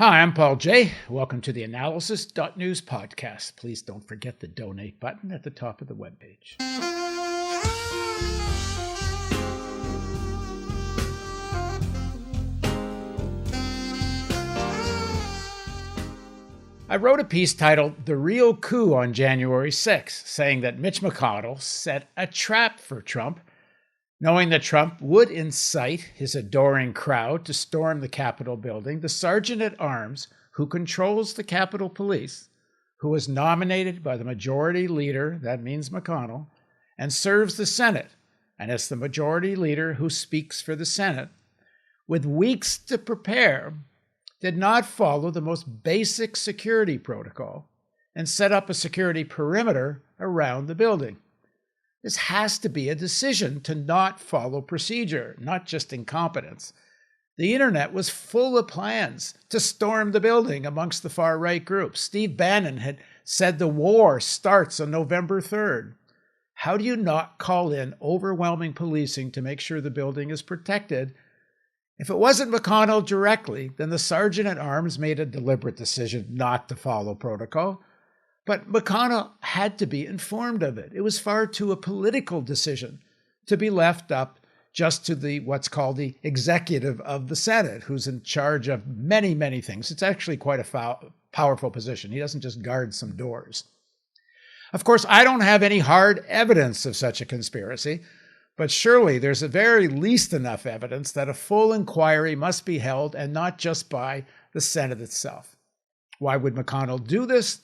Hi, I'm Paul J. Welcome to the Analysis.news podcast. Please don't forget the donate button at the top of the webpage. I wrote a piece titled The Real Coup on January 6th, saying that Mitch McConnell set a trap for Trump, knowing that Trump would incite his adoring crowd to storm the Capitol building. The sergeant-at-arms who controls the Capitol Police, who was nominated by the majority leader, that means McConnell, and serves the Senate, and it's the majority leader who speaks for the Senate, with weeks to prepare, did not follow the most basic security protocol and set up a security perimeter around the building. This has to be a decision to not follow procedure, not just incompetence. The internet was full of plans to storm the building amongst the far-right groups. Steve Bannon had said the war starts on November 3rd. How do you not call in overwhelming policing to make sure the building is protected? If it wasn't McConnell directly, then the sergeant-at-arms made a deliberate decision not to follow protocol. But McConnell had to be informed of it. It was far too a political decision to be left up just to what's called the executive of the Senate, who's in charge of many, many things. It's actually quite a powerful position. He doesn't just guard some doors. Of course, I don't have any hard evidence of such a conspiracy, but surely there's at very least enough evidence that a full inquiry must be held, and not just by the Senate itself. Why would McConnell do this?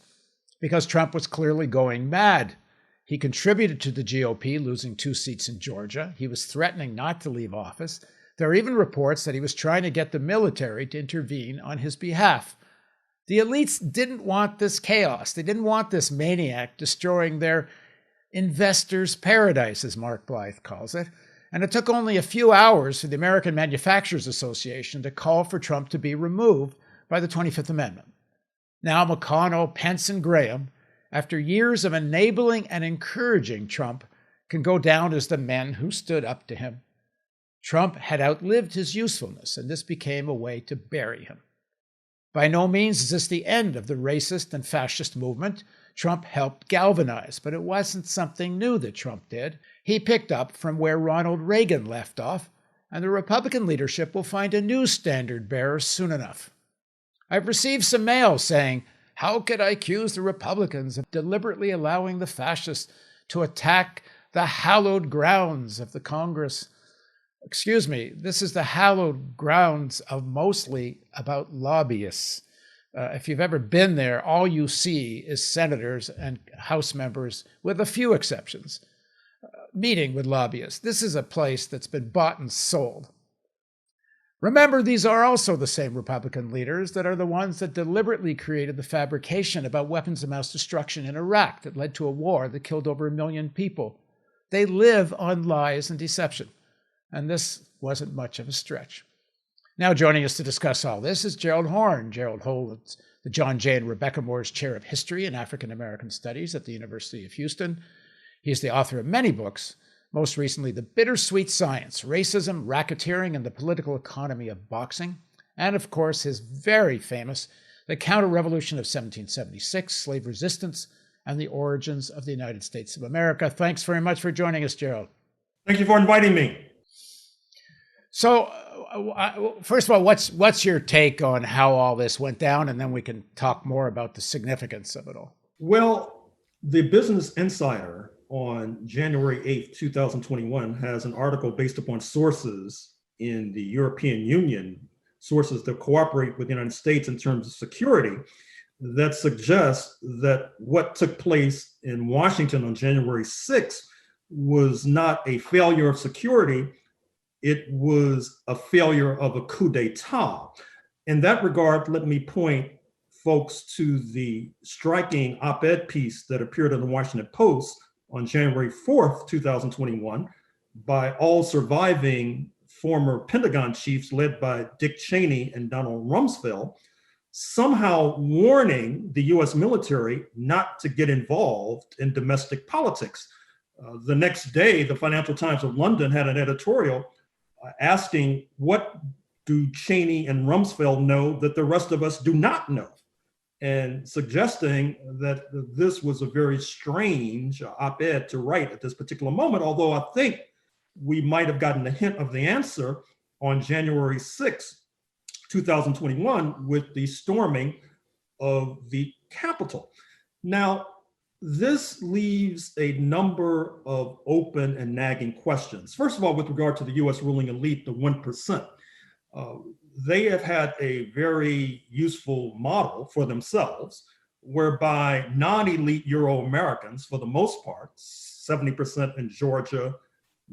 Because Trump was clearly going mad. He contributed to the GOP losing 2 seats in Georgia. He was threatening not to leave office. There are even reports that he was trying to get the military to intervene on his behalf. The elites didn't want this chaos. They didn't want this maniac destroying their investors' paradise, as Mark Blythe calls it. And it took only a few hours for the American Manufacturers Association to call for Trump to be removed by the 25th Amendment. Now McConnell, Pence, and Graham, after years of enabling and encouraging Trump, can go down as the men who stood up to him. Trump had outlived his usefulness, and this became a way to bury him. By no means is this the end of the racist and fascist movement Trump helped galvanize, but it wasn't something new that Trump did. He picked up from where Ronald Reagan left off, and the Republican leadership will find a new standard bearer soon enough. I've received some mail saying, how could I accuse the Republicans of deliberately allowing the fascists to attack the hallowed grounds of the Congress? Excuse me, this is the hallowed grounds of mostly about lobbyists. If you've ever been there, all you see is senators and House members, with a few exceptions, meeting with lobbyists. This is a place that's been bought and sold. Remember, these are also the same Republican leaders that are the ones that deliberately created the fabrication about weapons of mass destruction in Iraq that led to a war that killed over 1 million people. They live on lies and deception, and this wasn't much of a stretch. Now joining us to discuss all this is Gerald Horne. Gerald holds the John J. and Rebecca Moore's Chair of History and African American Studies at the University of Houston. He is the author of many books, most recently The Bittersweet Science, Racism, Racketeering, and the Political Economy of Boxing, and of course his very famous The Counter-Revolution of 1776, Slave Resistance, and the Origins of the United States of America. Thanks very much for joining us, Gerald. Thank you for inviting me. So, first of all, what's your take on how all this went down, and then we can talk more about the significance of it all. Well, the Business Insider on January 8th, 2021 has an article based upon sources in the European Union, sources that cooperate with the United States in terms of security, that suggests that what took place in Washington on January 6th was not a failure of security, it was a failure of a coup d'etat. In that regard, let me point folks to the striking op-ed piece that appeared in the Washington Post on January 4th, 2021, by all surviving former Pentagon chiefs led by Dick Cheney and Donald Rumsfeld, somehow warning the US military not to get involved in domestic politics. The next day, the Financial Times of London had an editorial asking what do Cheney and Rumsfeld know that the rest of us do not know? And suggesting that this was a very strange op-ed to write at this particular moment, although I think we might have gotten a hint of the answer on January 6, 2021, with the storming of the Capitol. Now, this leaves a number of open and nagging questions. First of all, with regard to the US ruling elite, the 1%, they have had a very useful model for themselves, whereby non-elite Euro-Americans, for the most part, 70% in Georgia,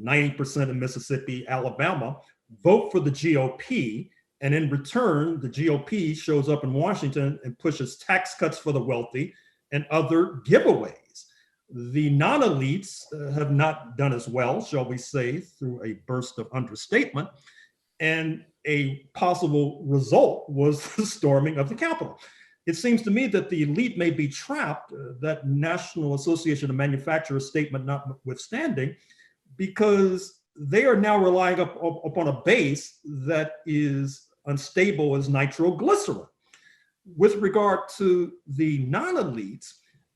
90% in Mississippi, Alabama, vote for the GOP. And in return, the GOP shows up in Washington and pushes tax cuts for the wealthy and other giveaways. The non-elites have not done as well, shall we say, through a burst of understatement. And a possible result was the storming of the Capitol. It seems to me that the elite may be trapped, that National Association of Manufacturers statement notwithstanding, because they are now relying upon a base that is unstable as nitroglycerin. With regard to the non-elites,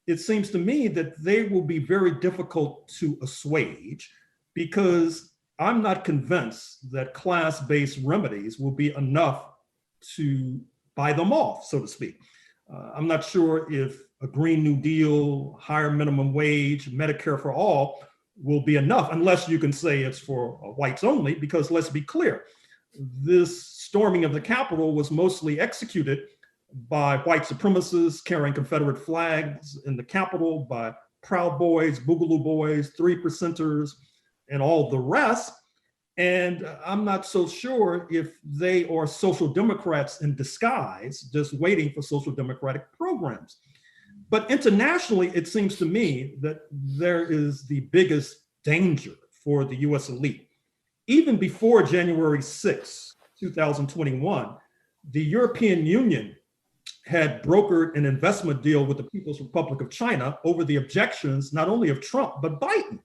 it seems to me that they will be very difficult to assuage, because I'm not convinced that class-based remedies will be enough to buy them off, so to speak. I'm not sure if a Green New Deal, higher minimum wage, Medicare for all will be enough, unless you can say it's for whites only, because let's be clear, this storming of the Capitol was mostly executed by white supremacists carrying Confederate flags in the Capitol, by Proud Boys, Boogaloo Boys, 3%ers, and all the rest. And I'm not so sure if they are social democrats in disguise, just waiting for social democratic programs. But internationally, it seems to me that there is the biggest danger for the US elite. Even before January 6, 2021, the European Union had brokered an investment deal with the People's Republic of China over the objections, not only of Trump, but Biden.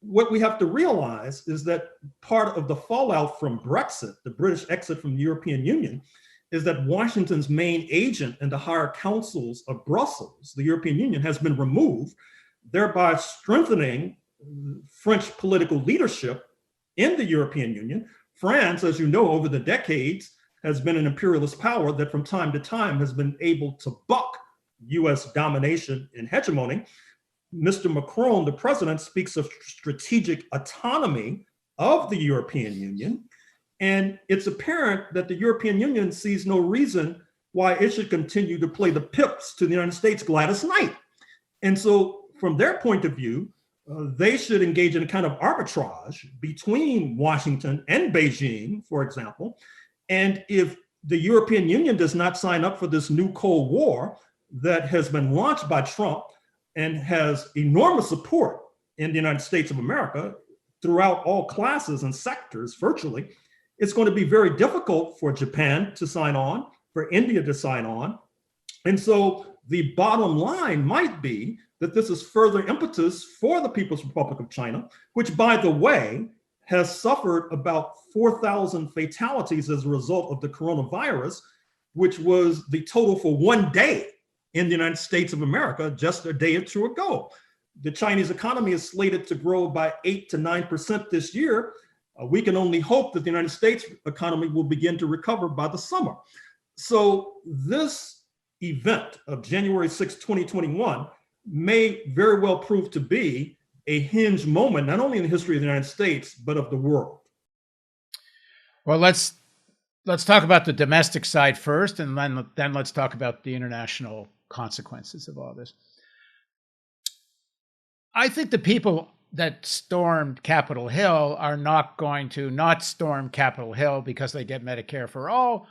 What we have to realize is that part of the fallout from Brexit, the British exit from the European Union, is that Washington's main agent in the higher councils of Brussels, the European Union, has been removed, thereby strengthening French political leadership in the European Union. France, as you know, over the decades, has been an imperialist power that from time to time has been able to buck US domination and hegemony. Mr. Macron, the president, speaks of strategic autonomy of the European Union. And it's apparent that the European Union sees no reason why it should continue to play the pips to the United States Gladys Knight. And so from their point of view, they should engage in a kind of arbitrage between Washington and Beijing, for example. And if the European Union does not sign up for this new Cold War that has been launched by Trump and has enormous support in the United States of America throughout all classes and sectors virtually, it's going to be very difficult for Japan to sign on, for India to sign on. And so the bottom line might be that this is further impetus for the People's Republic of China, which, by the way, has suffered about 4,000 fatalities as a result of the coronavirus, which was the total for one day in the United States of America just a day or two ago. The Chinese economy is slated to grow by 8 to 9% this year. We can only hope that the United States economy will begin to recover by the summer. So this event of January 6, 2021 may very well prove to be a hinge moment, not only in the history of the United States, but of the world. Well, let's talk about the domestic side first, and then let's talk about the international consequences of all this. I think the people that stormed Capitol Hill are not going to not storm Capitol Hill because they get Medicare for all,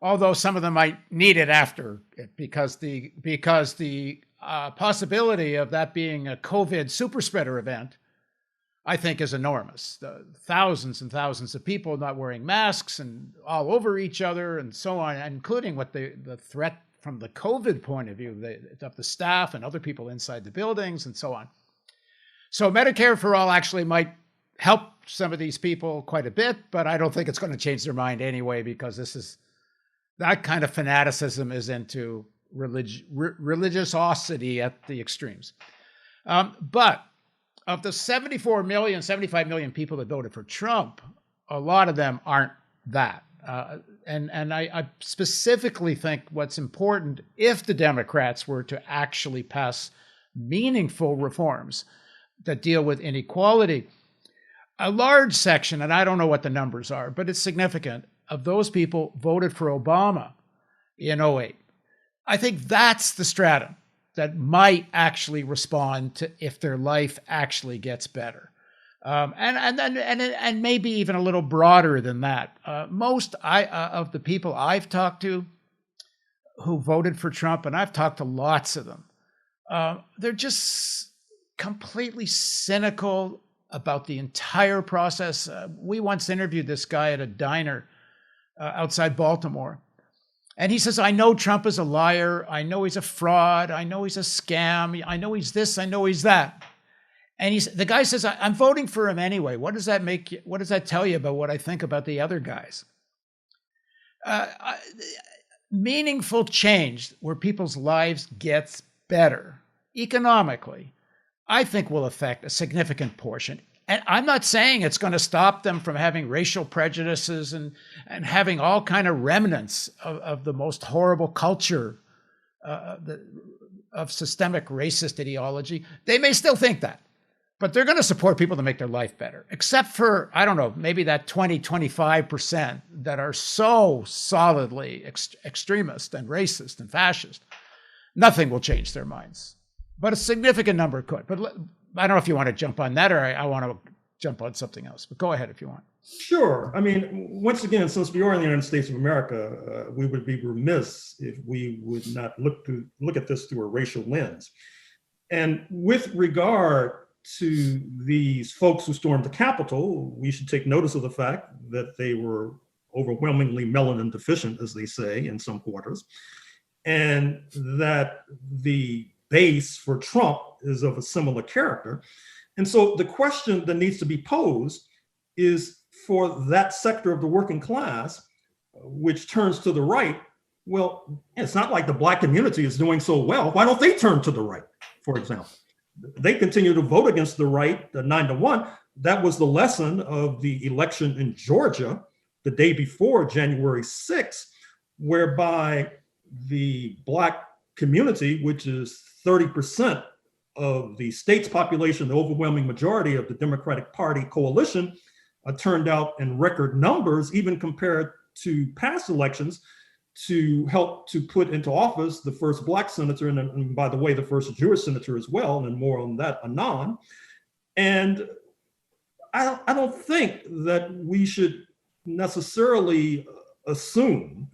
although some of them might need it after it, because the possibility of that being a COVID super spreader event, I think, is enormous. The thousands and thousands of people not wearing masks and all over each other and so on, including what the threat from the COVID point of view of the staff and other people inside the buildings and so on. So Medicare for all actually might help some of these people quite a bit, but I don't think it's going to change their mind anyway, because that kind of fanaticism is into religiosity at the extremes. But of the 75 million people that voted for Trump, a lot of them aren't that. And I specifically think what's important, if the Democrats were to actually pass meaningful reforms that deal with inequality, a large section, and I don't know what the numbers are, but it's significant, of those people voted for Obama in 2008. I think that's the stratum that might actually respond to if their life actually gets better. And maybe even a little broader than that. Most of the people I've talked to who voted for Trump, and I've talked to lots of them, they're just completely cynical about the entire process. We once interviewed this guy at a diner outside Baltimore. And he says, I know Trump is a liar. I know he's a fraud. I know he's a scam. I know he's this. I know he's that. And the guy says, I'm voting for him anyway. What does that make you? What does that tell you about what I think about the other guys? Meaningful change where people's lives gets better economically, I think will affect a significant portion. And I'm not saying it's going to stop them from having racial prejudices and having all kind of remnants of the most horrible culture of systemic racist ideology. They may still think that, but they're going to support people to make their life better, except for, I don't know, maybe that 25% that are so solidly extremist and racist and fascist. Nothing will change their minds, but a significant number could. But I don't know if you want to jump on that, or I want to jump on something else, but go ahead if you want. Sure. I mean, once again, since we are in the United States of America, we would be remiss if we would not look at this through a racial lens. And with regard to these folks who stormed the Capitol, we should take notice of the fact that they were overwhelmingly melanin deficient, as they say in some quarters, and that the base for Trump is of a similar character. And so the question that needs to be posed is, for that sector of the working class, which turns to the right, well, it's not like the Black community is doing so well. Why don't they turn to the right, for example? They continue to vote against the right 9-1. That was the lesson of the election in Georgia the day before January 6th, whereby the Black community, which is 30% of the state's population, the overwhelming majority of the Democratic Party coalition, turned out in record numbers, even compared to past elections, to help to put into office the first Black senator, and by the way, the first Jewish senator as well, and more on that anon. And I don't think that we should necessarily assume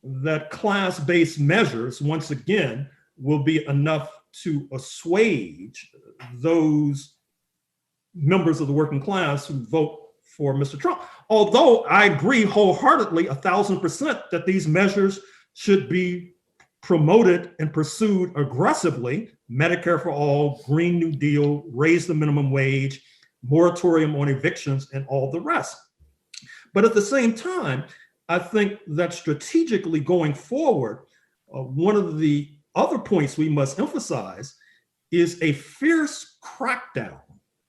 that class-based measures, once again, will be enough to assuage those members of the working class who vote for Mr. Trump. Although I agree wholeheartedly, 1,000%, that these measures should be promoted and pursued aggressively. Medicare for all, Green New Deal, raise the minimum wage, moratorium on evictions, and all the rest. But at the same time, I think that strategically going forward, one of the other points we must emphasize is a fierce crackdown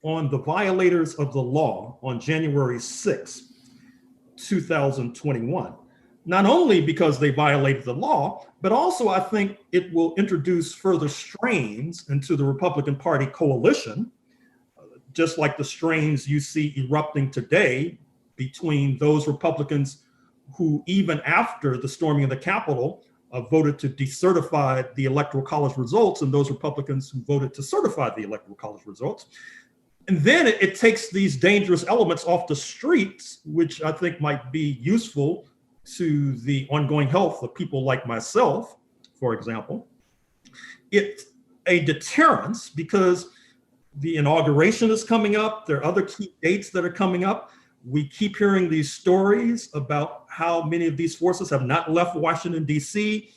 on the violators of the law on January 6, 2021. Not only because they violated the law, but also I think it will introduce further strains into the Republican Party coalition, just like the strains you see erupting today between those Republicans who, even after the storming of the Capitol, voted to decertify the Electoral College results, and those Republicans who voted to certify the Electoral College results. And then it takes these dangerous elements off the streets, which I think might be useful to the ongoing health of people like myself, for example. It's a deterrence because the inauguration is coming up. There are other key dates that are coming up. We keep hearing these stories about how many of these forces have not left Washington, D.C.,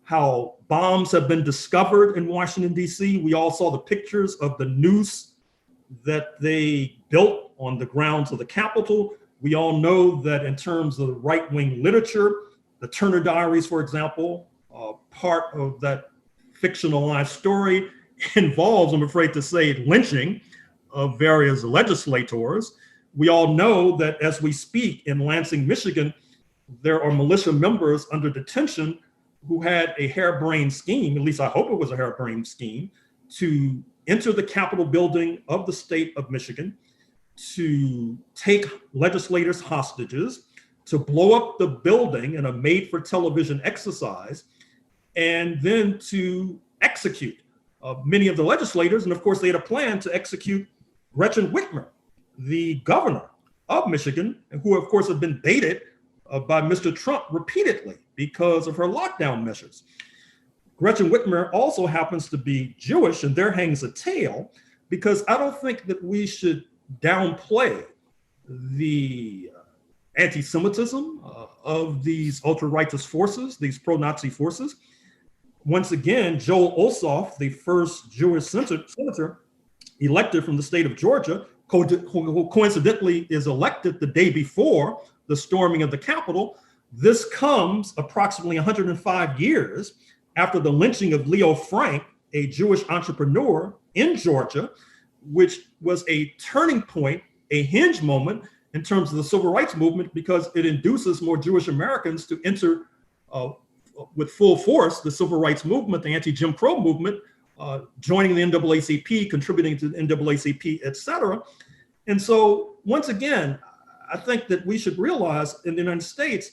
how bombs have been discovered in Washington, D.C. We all saw the pictures of the noose that they built on the grounds of the Capitol. We all know that in terms of right-wing literature, the Turner Diaries, for example, part of that fictionalized story involves, I'm afraid to say, lynching of various legislators. We all know that as we speak in Lansing, Michigan, there are militia members under detention who had a harebrained scheme, at least I hope it was a harebrained scheme, to enter the Capitol building of the state of Michigan, to take legislators hostages, to blow up the building in a made-for-television exercise, and then to execute many of the legislators. And of course, they had a plan to execute Gretchen Whitmer, the governor of Michigan, who of course had been baited by Mr. Trump repeatedly because of her lockdown measures. Gretchen Whitmer also happens to be Jewish, and there hangs a tale, because I don't think that we should downplay the anti-Semitism of these ultra-righteous forces, these pro-Nazi forces. Once again, Joel Ossoff, the first Jewish senator elected from the state of Georgia, who coincidentally is elected the day before the storming of the Capitol. This comes approximately 105 years after the lynching of Leo Frank, a Jewish entrepreneur in Georgia, which was a turning point, a hinge moment in terms of the civil rights movement, because it induces more Jewish Americans to enter with full force the civil rights movement, the anti-Jim Crow movement, joining the NAACP, contributing to the NAACP, et cetera. And so once again, I think that we should realize in the United States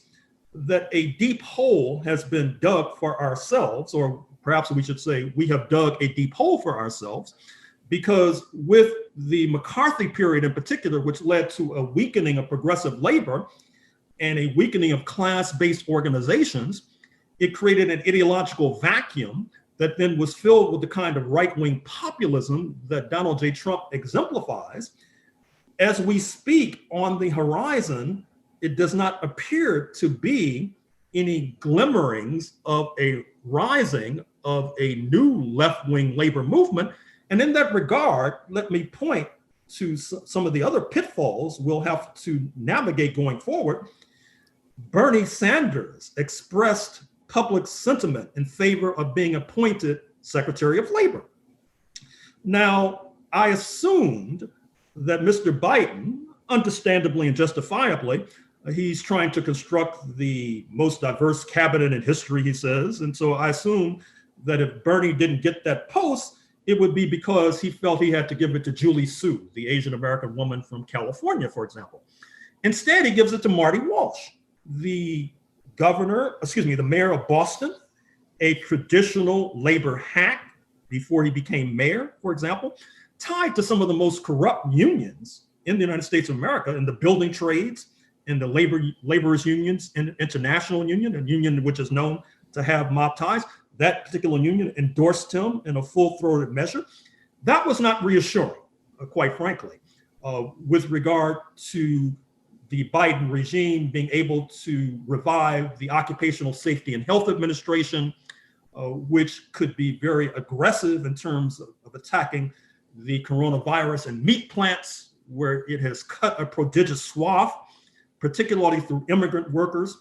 that a deep hole has been dug for ourselves, or perhaps we should say we have dug a deep hole for ourselves, because with the McCarthy period in particular, which led to a weakening of progressive labor and a weakening of class-based organizations, it created an ideological vacuum that then was filled with the kind of right-wing populism that Donald J. Trump exemplifies. As we speak, on the horizon, it does not appear to be any glimmerings of a rising of a new left-wing labor movement. And in that regard, let me point to some of the other pitfalls we'll have to navigate going forward. Bernie Sanders expressed public sentiment in favor of being appointed Secretary of Labor. Now, I assumed that Mr. Biden, understandably and justifiably, he's trying to construct the most diverse cabinet in history, he says. And so I assume that if Bernie didn't get that post, it would be because he felt he had to give it to Julie Su, the Asian American woman from California, for example. Instead, he gives it to Marty Walsh, the mayor of Boston, a traditional labor hack before he became mayor, for example, tied to some of the most corrupt unions in the United States of America, in the building trades, in the laborers unions, in International Union, a union which is known to have mob ties. That particular union endorsed him in a full-throated measure. That was not reassuring, quite frankly, with regard to the Biden regime being able to revive the Occupational Safety and Health Administration, which could be very aggressive in terms of attacking the coronavirus and meat plants, where it has cut a prodigious swath, particularly through immigrant workers.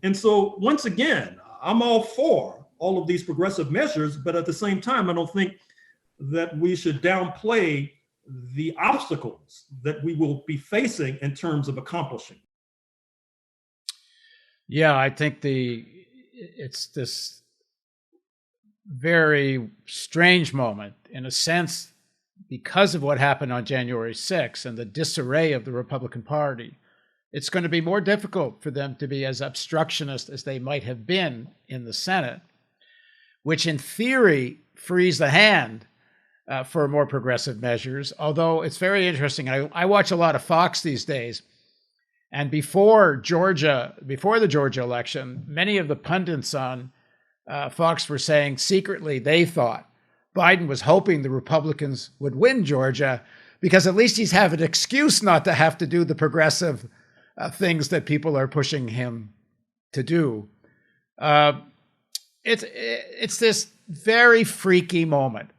And so once again, I'm all for all of these progressive measures, but at the same time, I don't think that we should downplay the obstacles that we will be facing in terms of accomplishing. Yeah, I think it's this very strange moment, in a sense, because of what happened on January 6th and the disarray of the Republican Party. It's going to be more difficult for them to be as obstructionist as they might have been in the Senate, which in theory frees the hand for more progressive measures. Although it's very interesting. I watch a lot of Fox these days. And before the Georgia election, many of the pundits on Fox were saying secretly they thought Biden was hoping the Republicans would win Georgia, because at least he's have an excuse not to have to do the progressive things that people are pushing him to do. It's this very freaky moment,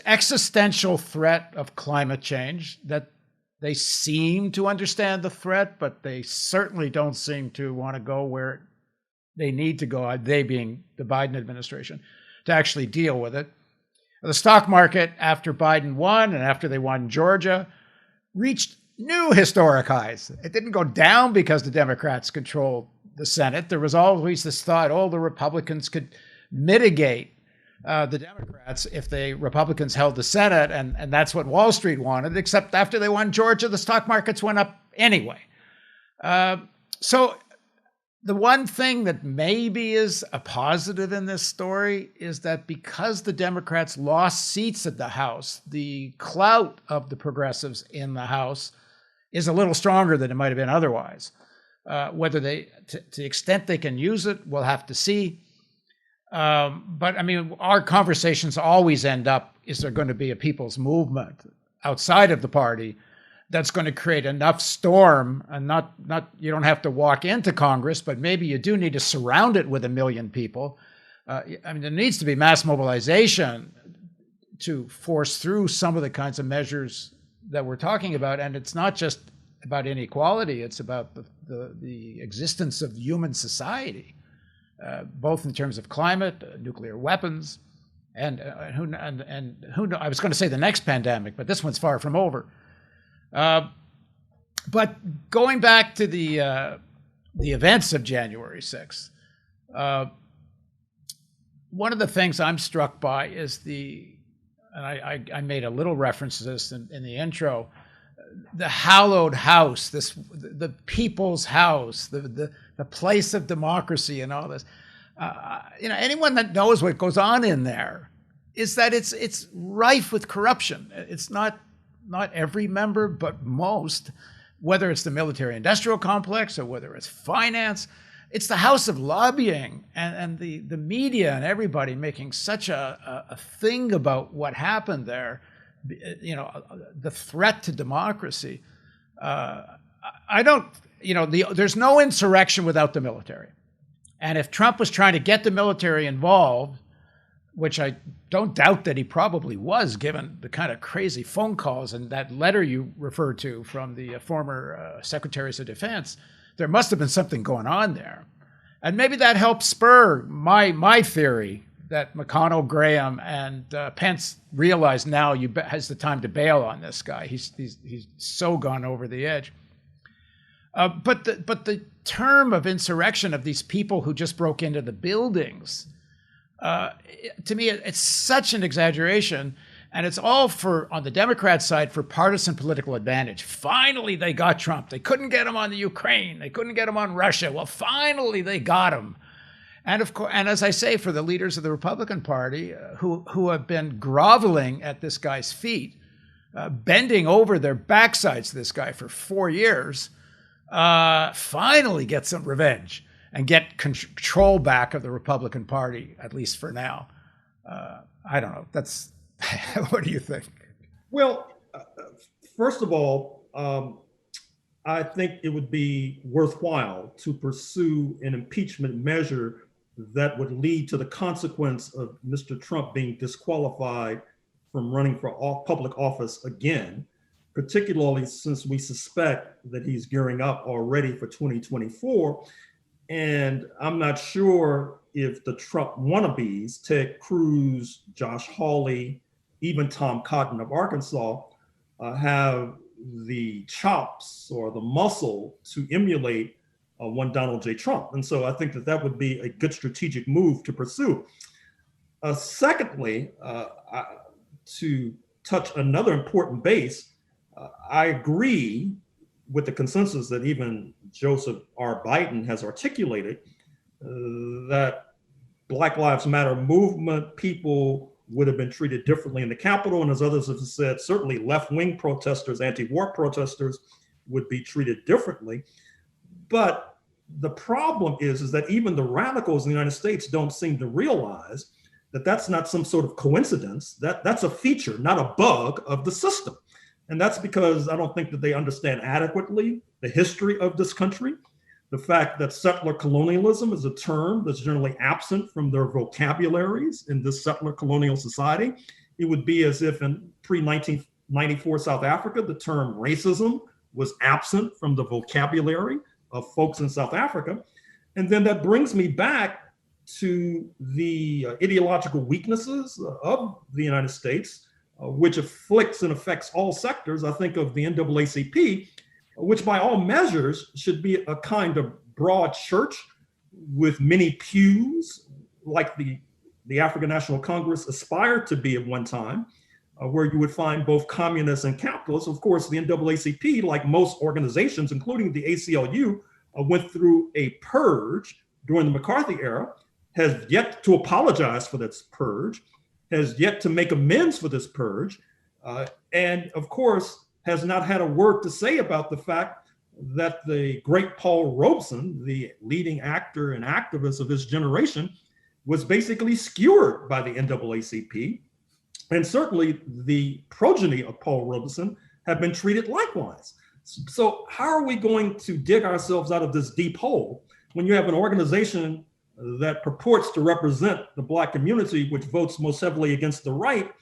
existential threat of climate change that They seem to understand the threat, but they certainly don't seem to want to go where they need to go, they being the Biden administration, to actually deal with it. The stock market, after Biden won and after they won Georgia, reached new historic highs. It didn't go down because the Democrats controlled the Senate. There was always this thought, oh, the Republicans could mitigate the Democrats if the Republicans held the Senate, and that's what Wall Street wanted, except after they won Georgia, the stock markets went up anyway. So the one thing that maybe is a positive in this story is that because the Democrats lost seats at the House, the clout of the progressives in the House is a little stronger than it might have been otherwise. Whether they, to the extent they can use it, we'll have to see. But I mean, our conversations always end up, is there going to be a people's movement outside of the party that's going to create enough storm, and not you don't have to walk into Congress, but maybe you do need to surround it with 1 million people. I mean, there needs to be mass mobilization to force through some of the kinds of measures that we're talking about. And it's not just about inequality, it's about the existence of human society. Both in terms of climate, nuclear weapons, and who knows, I was going to say the next pandemic, but this one's far from over. But going back to the events of January 6th, one of the things I'm struck by is and I made a little reference to this in the intro, the hallowed house, the people's house, the place of democracy and all this. Anyone that knows what goes on in there is that it's rife with corruption. It's not every member, but most, whether it's the military-industrial complex or whether it's finance. It's the house of lobbying and the media and everybody making such a thing about what happened there. The threat to democracy. There's no insurrection without the military. And if Trump was trying to get the military involved, which I don't doubt that he probably was, given the kind of crazy phone calls and that letter you referred to from the former secretaries of defense, there must have been something going on there. And maybe that helped spur my theory that McConnell, Graham, and Pence realize now has the time to bail on this guy. He's so gone over the edge. But the term of insurrection of these people who just broke into the buildings, to me, it's such an exaggeration. And it's all on the Democrat side, for partisan political advantage. Finally, they got Trump. They couldn't get him on the Ukraine. They couldn't get him on Russia. Well, finally, they got him. And of course, and as I say, for the leaders of the Republican Party, who have been groveling at this guy's feet, bending over their backsides to this guy for 4 years, finally get some revenge and get control back of the Republican Party, at least for now. I don't know. That's what do you think? Well, first of all, I think it would be worthwhile to pursue an impeachment measure that would lead to the consequence of Mr. Trump being disqualified from running for public office again, particularly since we suspect that he's gearing up already for 2024. And I'm not sure if the Trump wannabes, Ted Cruz, Josh Hawley, even Tom Cotton of Arkansas, have the chops or the muscle to emulate one Donald J. Trump. And so I think that would be a good strategic move to pursue. Secondly, to touch another important base, I agree with the consensus that even Joseph R. Biden has articulated, that Black Lives Matter movement people would have been treated differently in the Capitol. And as others have said, certainly left-wing protesters, anti-war protesters would be treated differently. But the problem is that even the radicals in the United States don't seem to realize that that's not some sort of coincidence, that's a feature, not a bug of the system. And that's because I don't think that they understand adequately the history of this country, the fact that settler colonialism is a term that's generally absent from their vocabularies in this settler colonial society. It would be as if in pre-19th 94 South Africa, the term racism was absent from the vocabulary of folks in South Africa. And then that brings me back to the ideological weaknesses of the United States, which afflicts and affects all sectors. I think of the NAACP, which by all measures should be a kind of broad church with many pews, like the African National Congress aspired to be at one time, where you would find both communists and capitalists. Of course, the NAACP, like most organizations, including the ACLU, went through a purge during the McCarthy era, has yet to apologize for this purge, has yet to make amends for this purge, and of course, has not had a word to say about the fact that the great Paul Robeson, the leading actor and activist of his generation, was basically skewered by the NAACP. And certainly the progeny of Paul Robeson have been treated likewise. So how are we going to dig ourselves out of this deep hole when you have an organization that purports to represent the Black community, which votes most heavily against the right,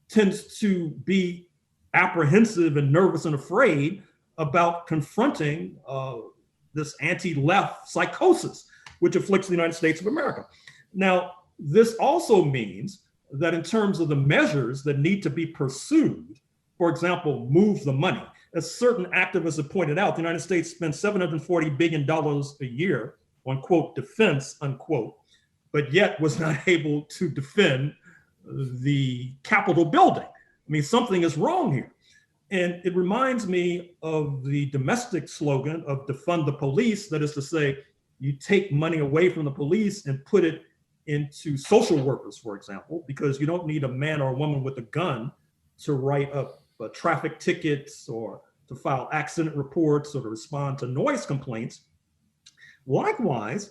tends to be apprehensive and nervous and afraid about confronting this anti-left psychosis, which afflicts the United States of America. Now, this also means that in terms of the measures that need to be pursued, for example, move the money. As certain activists have pointed out, the United States spends $740 billion a year on, quote, defense, unquote, but yet was not able to defend the Capitol building. I mean, something is wrong here. And it reminds me of the domestic slogan of defund the police. That is to say, you take money away from the police and put it into social workers, for example, because you don't need a man or a woman with a gun to write up traffic tickets or to file accident reports or to respond to noise complaints. Likewise,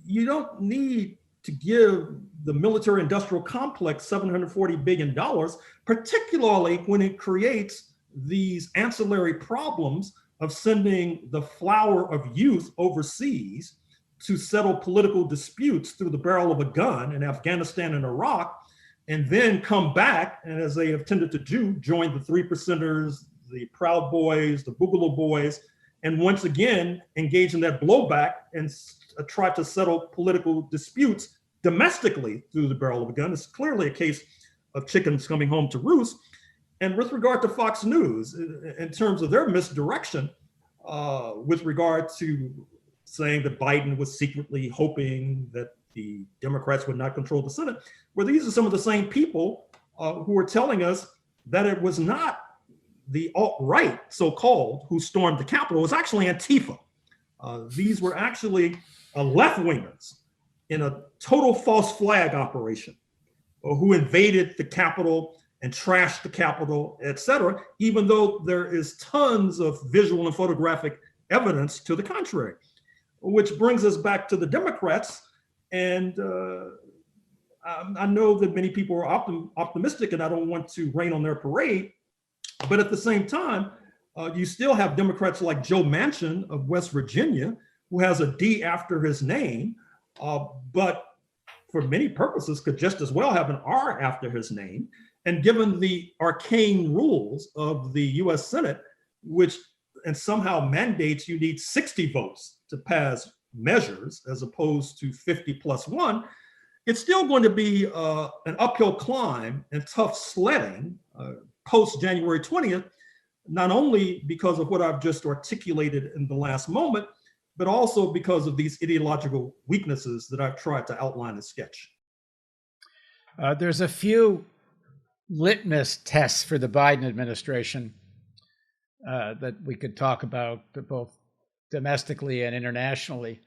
you don't need to give the military industrial complex $740 billion, particularly when it creates these ancillary problems of sending the flower of youth overseas to settle political disputes through the barrel of a gun in Afghanistan and Iraq, and then come back, and as they have tended to do, join the Three Percenters, the Proud Boys, the Boogaloo Boys, and once again engage in that blowback and try to settle political disputes domestically through the barrel of a gun. It's clearly a case of chickens coming home to roost. And with regard to Fox News, in terms of their misdirection, with regard to saying that Biden was secretly hoping that the Democrats would not control the Senate, well, these are some of the same people who are telling us that it was not the alt-right, so-called, who stormed the Capitol. It was actually Antifa. These were actually left-wingers in a total false flag operation who invaded the Capitol and trashed the Capitol, et cetera, even though there is tons of visual and photographic evidence to the contrary. Which brings us back to the Democrats. And I know that many people are optimistic, and I don't want to rain on their parade. But at the same time, you still have Democrats like Joe Manchin of West Virginia, who has a D after his name, but for many purposes could just as well have an R after his name. And given the arcane rules of the US Senate, which and somehow mandates you need 60 votes to pass measures as opposed to 50 plus one, it's still going to be an uphill climb and tough sledding post January 20th, not only because of what I've just articulated in the last moment, but also because of these ideological weaknesses that I've tried to outline and sketch. There's a few litmus tests for the Biden administration that we could talk about both domestically and internationally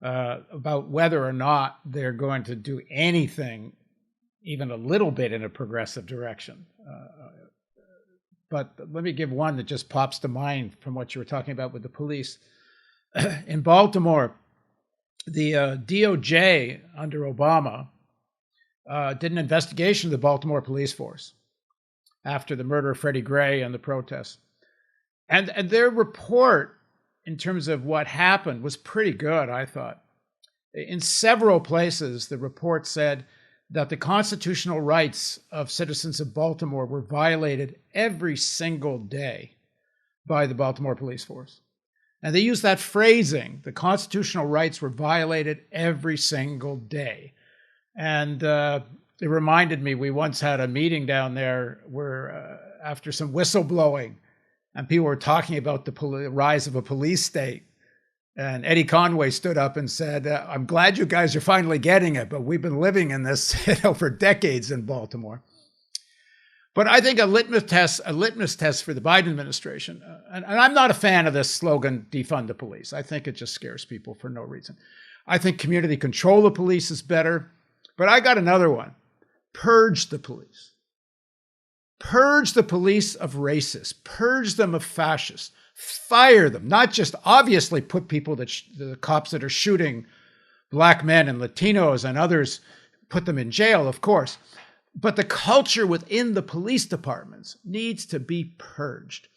about whether or not they're going to do anything, even a little bit in a progressive direction. But let me give one that just pops to mind from what you were talking about with the police. In Baltimore, the DOJ under Obama did an investigation of the Baltimore police force after the murder of Freddie Gray and the protests. And their report in terms of what happened was pretty good, I thought. In several places, the report said that the constitutional rights of citizens of Baltimore were violated every single day by the Baltimore police force. And they use that phrasing, the constitutional rights were violated every single day. And it reminded me, we once had a meeting down there where after some whistleblowing, and people were talking about the rise of a police state. And Eddie Conway stood up and said, I'm glad you guys are finally getting it, but we've been living in this for decades in Baltimore. But I think a litmus test for the Biden administration, and I'm not a fan of this slogan, defund the police. I think it just scares people for no reason. I think community control of police is better, but I got another one. Purge the police. Purge the police of racists. Purge them of fascists. Fire them. Not just obviously put people the cops that are shooting black men and Latinos and others, put them in jail, of course. But the culture within the police departments needs to be purged.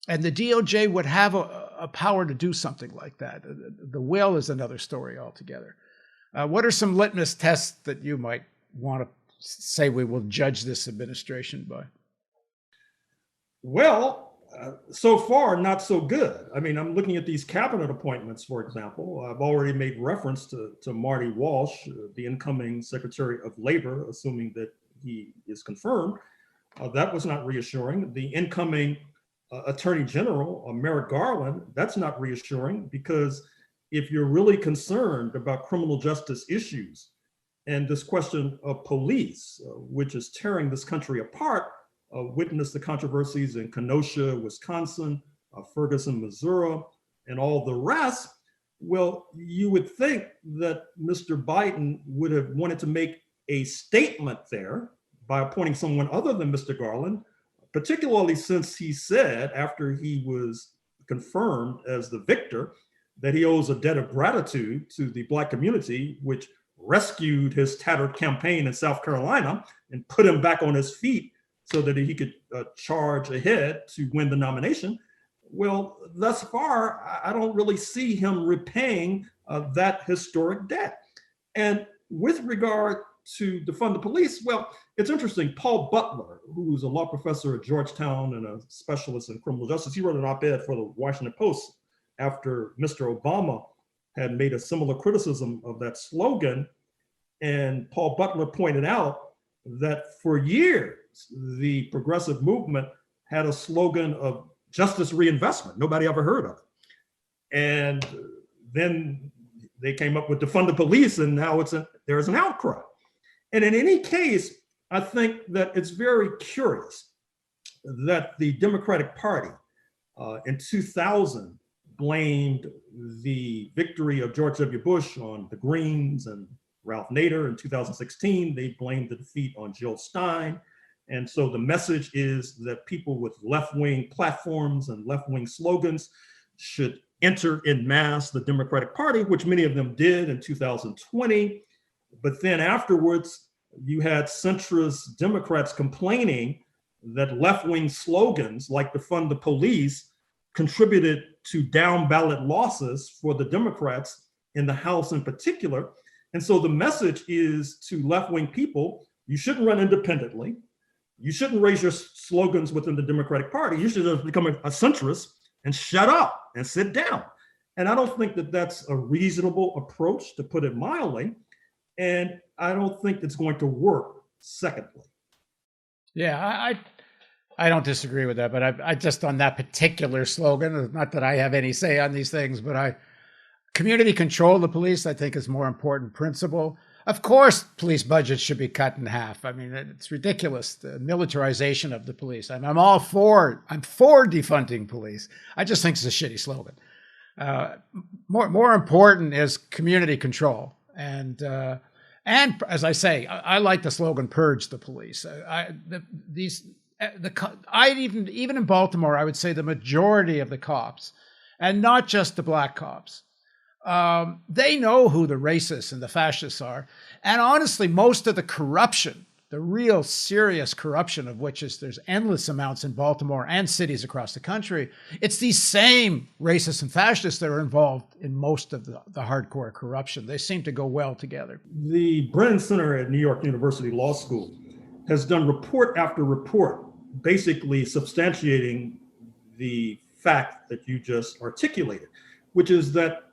And the DOJ would have a power to do something like that. The will is another story altogether. What are some litmus tests that you might want to say we will judge this administration by? Well, so far, not so good. I mean, I'm looking at these cabinet appointments, for example. I've already made reference to Marty Walsh, the incoming Secretary of Labor, assuming that he is confirmed. That was not reassuring. The incoming Attorney General, Merrick Garland, that's not reassuring, because if you're really concerned about criminal justice issues and this question of police, which is tearing this country apart, witness the controversies in Kenosha, Wisconsin, Ferguson, Missouri, and all the rest, well, you would think that Mr. Biden would have wanted to make a statement there by appointing someone other than Mr. Garland, particularly since he said after he was confirmed as the victor that he owes a debt of gratitude to the Black community, which rescued his tattered campaign in South Carolina and put him back on his feet so that he could charge ahead to win the nomination. Well, thus far, I don't really see him repaying that historic debt. And with regard to defund the police, well, it's interesting. Paul Butler, who's a law professor at Georgetown and a specialist in criminal justice, he wrote an op-ed for the Washington Post after Mr. Obama had made a similar criticism of that slogan. And Paul Butler pointed out that for years, the progressive movement had a slogan of justice reinvestment. Nobody ever heard of it. And then they came up with defund the police, and now there's an outcry. And in any case, I think that it's very curious that the Democratic Party in 2000 blamed the victory of George W. Bush on the Greens and Ralph Nader. In 2016, they blamed the defeat on Jill Stein. And so the message is that people with left-wing platforms and left-wing slogans should enter en masse the Democratic Party, which many of them did in 2020. But then afterwards, you had centrist Democrats complaining that left-wing slogans like defund the police contributed to down-ballot losses for the Democrats in the House in particular. And so the message is to left-wing people, you shouldn't run independently. You shouldn't raise your slogans within the Democratic Party. You should just become a centrist and shut up and sit down. And I don't think that that's a reasonable approach, to put it mildly. And I don't think it's going to work, secondly. Yeah, I don't disagree with that, but I just on that particular slogan, not that I have any say on these things, but community control of the police, I think, is more important principle. Of course, police budgets should be cut in half. I mean, it's ridiculous, the militarization of the police. I'm for defunding police. I just think it's a shitty slogan. More important is community control. And as I say, I like the slogan "Purge the police." Even in Baltimore, I would say the majority of the cops, and not just the black cops, they know who the racists and the fascists are. And honestly, most of the corruption the real serious corruption of which there's endless amounts in Baltimore and cities across the country, it's these same racists and fascists that are involved in most of the hardcore corruption. They seem to go well together. The Brennan Center at New York University Law School has done report after report, basically substantiating the fact that you just articulated, which is that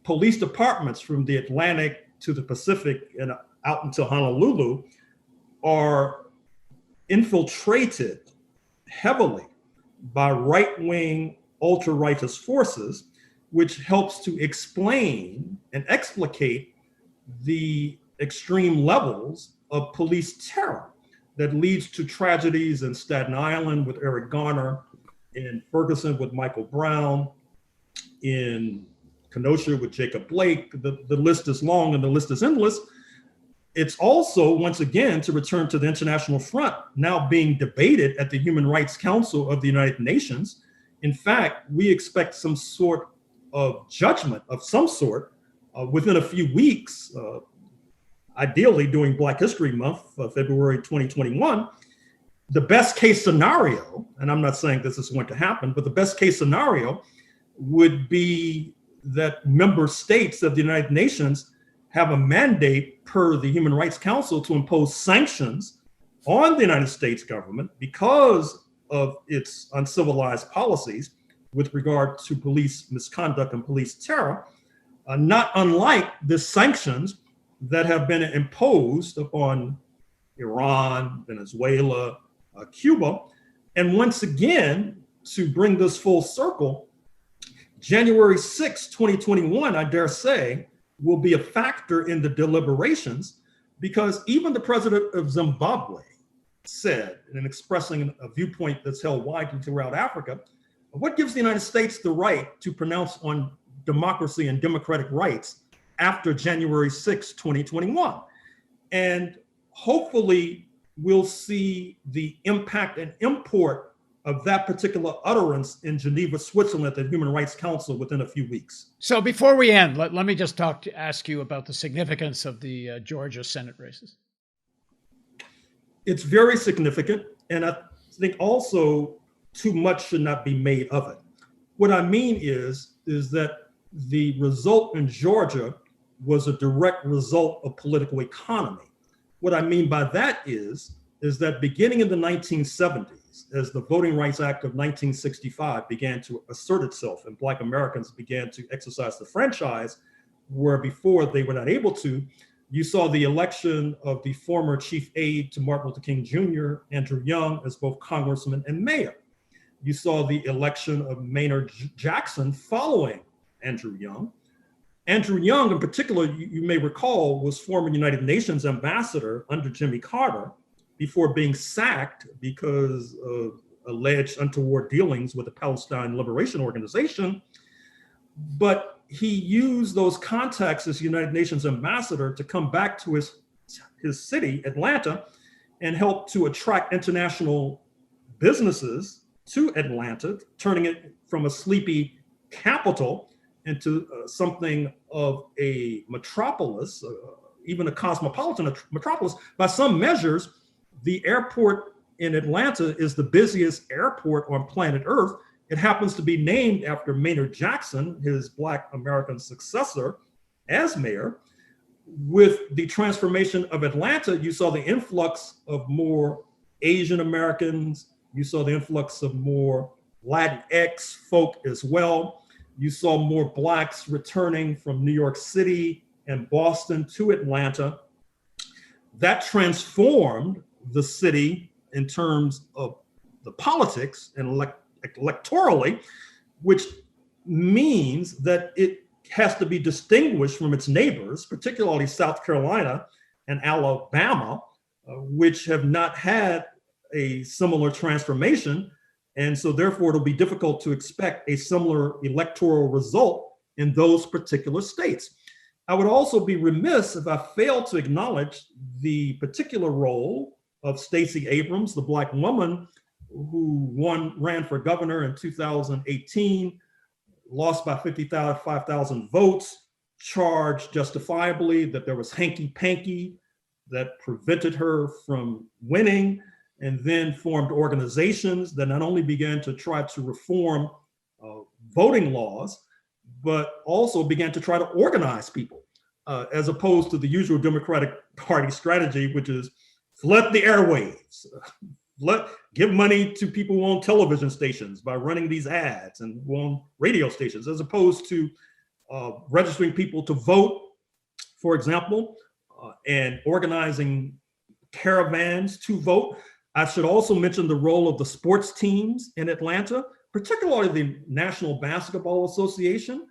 police departments from the Atlantic to the Pacific and out into Honolulu are infiltrated heavily by right-wing ultra-righteous forces, which helps to explain and explicate the extreme levels of police terror that leads to tragedies in Staten Island with Eric Garner, in Ferguson with Michael Brown, in Kenosha with Jacob Blake. The list is long and the list is endless. It's also, once again, to return to the international front, now being debated at the Human Rights Council of the United Nations. In fact, we expect some sort of judgment of some sort within a few weeks, ideally during Black History Month, February 2021. The best case scenario, and I'm not saying this is going to happen, but the best case scenario would be that member states of the United Nations have a mandate per the Human Rights Council to impose sanctions on the United States government because of its uncivilized policies with regard to police misconduct and police terror, not unlike the sanctions that have been imposed upon Iran, Venezuela, Cuba. And once again, to bring this full circle, January 6, 2021, I dare say, will be a factor in the deliberations, because even the president of Zimbabwe said, in expressing a viewpoint that's held widely throughout Africa, what gives the United States the right to pronounce on democracy and democratic rights after January 6, 2021? And hopefully we'll see the impact and import of that particular utterance in Geneva, Switzerland, at the Human Rights Council within a few weeks. So before we end, let me just ask you about the significance of the Georgia Senate races. It's very significant, and I think also too much should not be made of it. What I mean is that the result in Georgia was a direct result of political economy. What I mean by that is that beginning in the 1970s, as the Voting Rights Act of 1965 began to assert itself and Black Americans began to exercise the franchise, where before they were not able to, you saw the election of the former chief aide to Martin Luther King Jr., Andrew Young, as both congressman and mayor. You saw the election of Maynard Jackson following Andrew Young. Andrew Young, in particular, you may recall, was former United Nations ambassador under Jimmy Carter before being sacked because of alleged untoward dealings with the Palestine Liberation Organization. But he used those contacts as United Nations ambassador to come back to his city, Atlanta, and help to attract international businesses to Atlanta, turning it from a sleepy capital into something of a metropolis, even a cosmopolitan metropolis. By some measures, the airport in Atlanta is the busiest airport on planet Earth. It happens to be named after Maynard Jackson, his Black American successor as mayor. With the transformation of Atlanta, you saw the influx of more Asian Americans. You saw the influx of more Latinx folk as well. You saw more Blacks returning from New York City and Boston to Atlanta. That transformed the city in terms of the politics and electorally, which means that it has to be distinguished from its neighbors, particularly South Carolina and Alabama, which have not had a similar transformation. And so therefore, it'll be difficult to expect a similar electoral result in those particular states. I would also be remiss if I failed to acknowledge the particular role of Stacey Abrams, the Black woman who ran for governor in 2018, lost by 55,000 votes, charged justifiably that there was hanky-panky that prevented her from winning, and then formed organizations that not only began to try to reform voting laws, but also began to try to organize people, as opposed to the usual Democratic Party strategy, which is flood the airwaves, give money to people who own television stations by running these ads, and who own radio stations, as opposed to registering people to vote, for example, and organizing caravans to vote. I should also mention the role of the sports teams in Atlanta, particularly the National Basketball Association,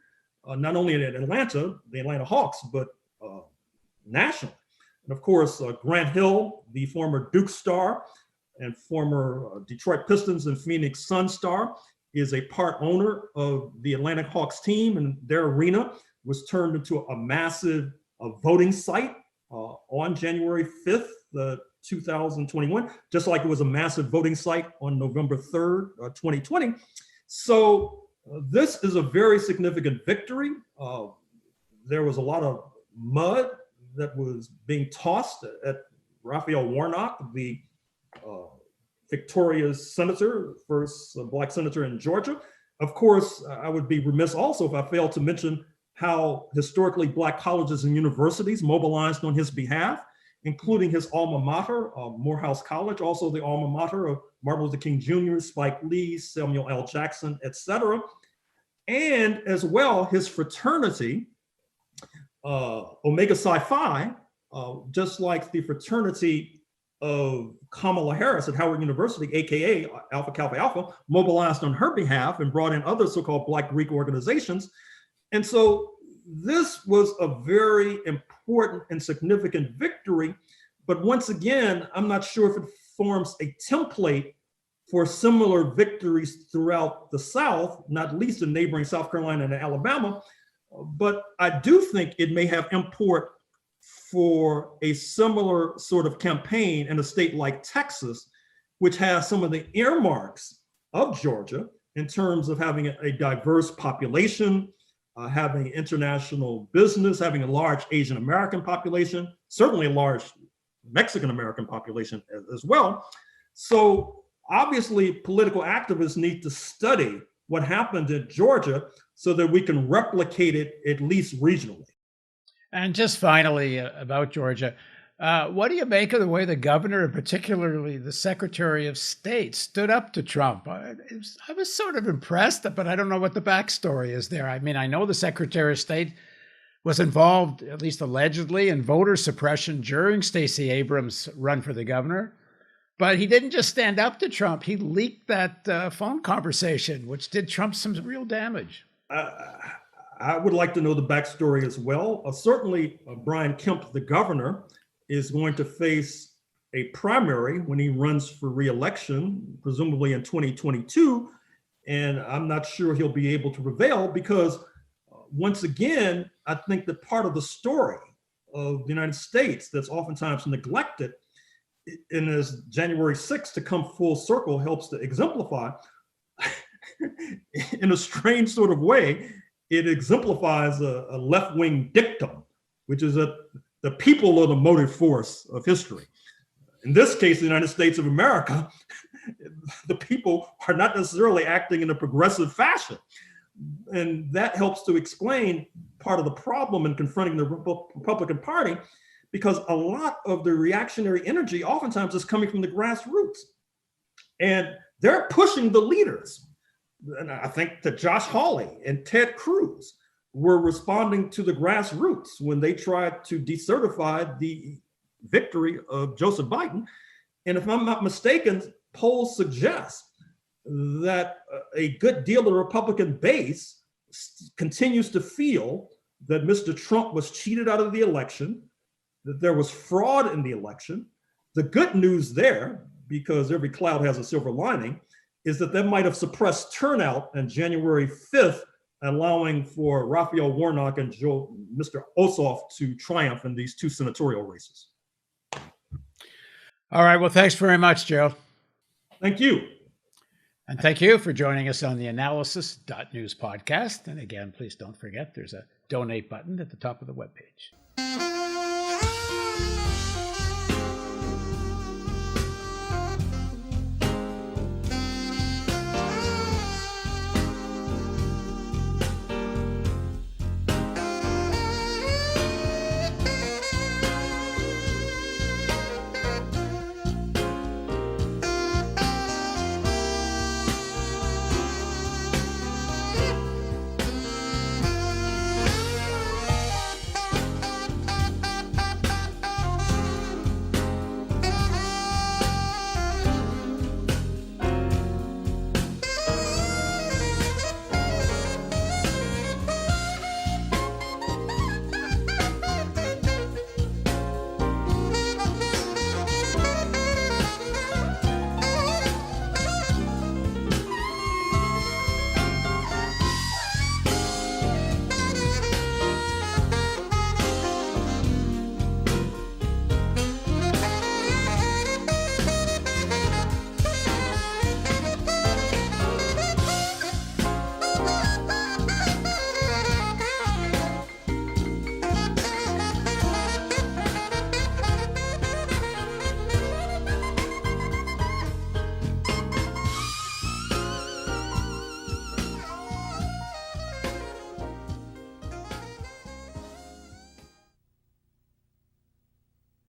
not only in Atlanta, the Atlanta Hawks, but nationally. And of course, Grant Hill, the former Duke star and former Detroit Pistons and Phoenix Suns star, is a part owner of the Atlanta Hawks team, and their arena was turned into a massive voting site on January 5th, 2021, just like it was a massive voting site on November 3rd, 2020. So this is a very significant victory. There was a lot of mud that was being tossed at Raphael Warnock, the victorious senator, first Black senator in Georgia. Of course, I would be remiss also if I failed to mention how historically Black colleges and universities mobilized on his behalf, including his alma mater, Morehouse College, also the alma mater of Martin Luther King Jr., Spike Lee, Samuel L. Jackson, etc. And as well, his fraternity, Omega Psi Phi, just like the fraternity of Kamala Harris at Howard University, AKA Alpha Kappa Alpha, mobilized on her behalf and brought in other so-called Black Greek organizations. And so this was a very important and significant victory. But once again, I'm not sure if it forms a template for similar victories throughout the South, not least in neighboring South Carolina and Alabama. But I do think it may have import for a similar sort of campaign in a state like Texas, which has some of the earmarks of Georgia in terms of having a diverse population, having international business, having a large Asian American population, certainly a large Mexican American population as well. So obviously political activists need to study what happened in Georgia so that we can replicate it at least regionally. And just finally about Georgia, what do you make of the way the governor, and particularly the Secretary of State, stood up to Trump? I was sort of impressed, but I don't know what the backstory is there. I mean, I know the Secretary of State was involved, at least allegedly, in voter suppression during Stacey Abrams' run for the governor. But he didn't just stand up to Trump. He leaked that phone conversation, which did Trump some real damage. I would like to know the backstory as well. Certainly, Brian Kemp, the governor, is going to face a primary when he runs for re-election, presumably in 2022. And I'm not sure he'll be able to prevail because, once again, I think that part of the story of the United States that's oftentimes neglected, and as January 6th to come full circle helps to exemplify, in a strange sort of way, it exemplifies a left-wing dictum, which is that the people are the motive force of history. In this case, the United States of America, the people are not necessarily acting in a progressive fashion. And that helps to explain part of the problem in confronting the Republican Party, because a lot of the reactionary energy oftentimes is coming from the grassroots. And they're pushing the leaders. And I think that Josh Hawley and Ted Cruz were responding to the grassroots when they tried to decertify the victory of Joseph Biden. And if I'm not mistaken, polls suggest that a good deal of the Republican base continues to feel that Mr. Trump was cheated out of the election, that there was fraud in the election. The good news there, because every cloud has a silver lining, is that might have suppressed turnout on January 5th, allowing for Raphael Warnock and Mr. Ossoff to triumph in these two senatorial races. All right. Well, thanks very much, Gerald. Thank you. And thank you for joining us on the Analysis.News podcast. And again, please don't forget there's a donate button at the top of the webpage.